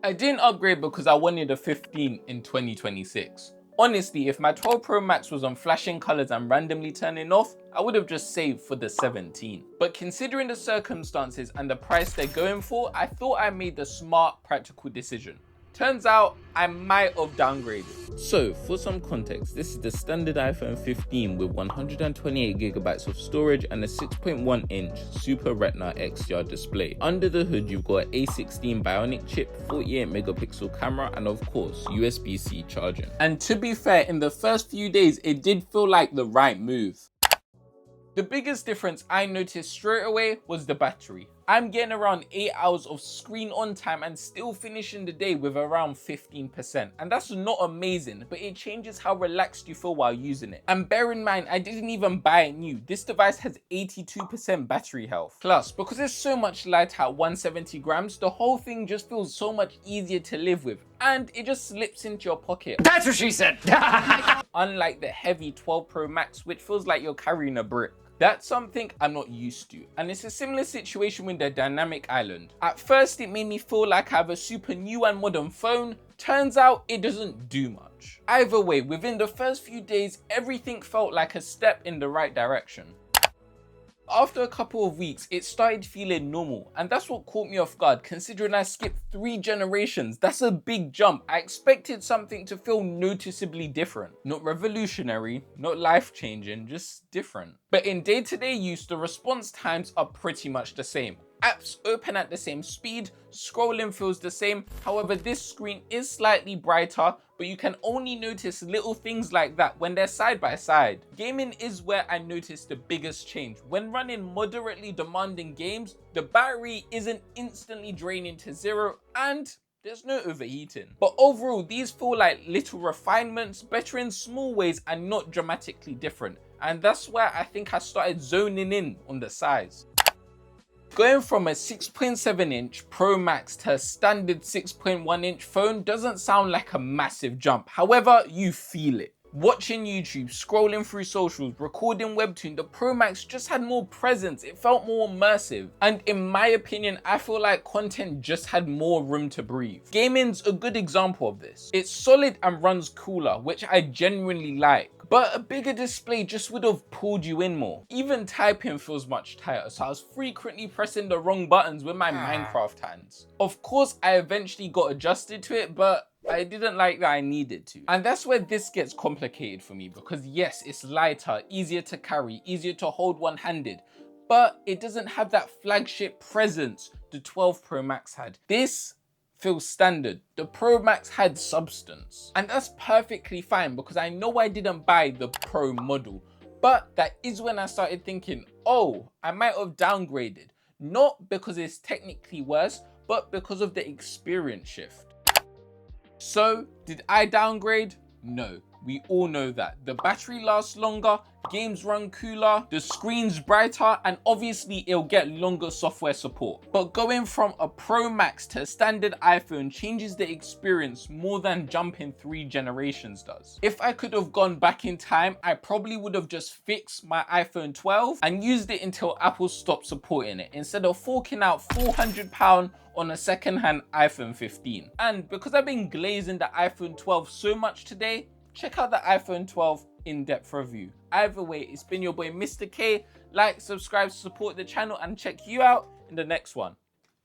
I didn't upgrade because I wanted a 15 in 2026. Honestly, if my 12 Pro Max was on flashing colors and randomly turning off, I would have just saved for the 17. But considering the circumstances and the price they're going for, I thought I made the smart, practical decision. Turns out, I might have downgraded. So, for some context, this is the standard iPhone 15 with 128GB of storage and a 6.1-inch Super Retina XDR display. Under the hood, you've got an A16 Bionic chip, 48MP camera, and of course, USB-C charging. And to be fair, in the first few days, it did feel like the right move. The biggest difference I noticed straight away was the battery. I'm getting around 8 hours of screen on time and still finishing the day with around 15%. And that's not amazing, but it changes how relaxed you feel while using it. And bear in mind, I didn't even buy it new. This device has 82% battery health. Plus, because it's so much lighter at 170 grams, the whole thing just feels so much easier to live with. And it just slips into your pocket. That's what she said! Unlike the heavy 12 Pro Max, which feels like you're carrying a brick. That's something I'm not used to, and it's a similar situation with the Dynamic Island. At first it made me feel like I have a super new and modern phone. Turns out it doesn't do much. Either way, within the first few days, everything felt like a step in the right direction. After a couple of weeks, it started feeling normal, and that's what caught me off guard considering I skipped 3 generations. That's a big jump. I expected something to feel noticeably different. Not revolutionary, not life-changing, just different. But in day-to-day use, the response times are pretty much the same. Apps open at the same speed, scrolling feels the same. However, this screen is slightly brighter, but you can only notice little things like that when they're side by side. Gaming is where I noticed the biggest change. When running moderately demanding games, the battery isn't instantly draining to zero and there's no overheating. But overall, these feel like little refinements, better in small ways and not dramatically different. And that's where I think I started zoning in on the size. Going from a 6.7-inch Pro Max to a standard 6.1-inch phone doesn't sound like a massive jump. However, you feel it. Watching YouTube, scrolling through socials, recording Webtoon, the Pro Max just had more presence. It felt more immersive. And in my opinion, I feel like content just had more room to breathe. Gaming's a good example of this. It's solid and runs cooler, which I genuinely like. But a bigger display just would have pulled you in more. Even typing feels much tighter, so I was frequently pressing the wrong buttons with my Minecraft hands. Of course, I eventually got adjusted to it, but I didn't like that I needed to. And that's where this gets complicated for me because yes, it's lighter, easier to carry, easier to hold one-handed, but it doesn't have that flagship presence the 12 Pro Max had. This feels standard. The Pro Max had substance. And that's perfectly fine because I know I didn't buy the Pro model. But that is when I started thinking, oh, I might have downgraded. Not because it's technically worse, but because of the experience shift. So, did I downgrade? No. We all know that. The battery lasts longer, games run cooler, the screen's brighter, and obviously it'll get longer software support. But going from a Pro Max to a standard iPhone changes the experience more than jumping 3 generations does. If I could have gone back in time, I probably would have just fixed my iPhone 12 and used it until Apple stopped supporting it, instead of forking out £400 on a second-hand iPhone 15. And because I've been glazing the iPhone 12 so much today, check out the iPhone 12 in-depth review. Either way, it's been your boy Mr. K. Like, subscribe, support the channel, and check you out in the next one.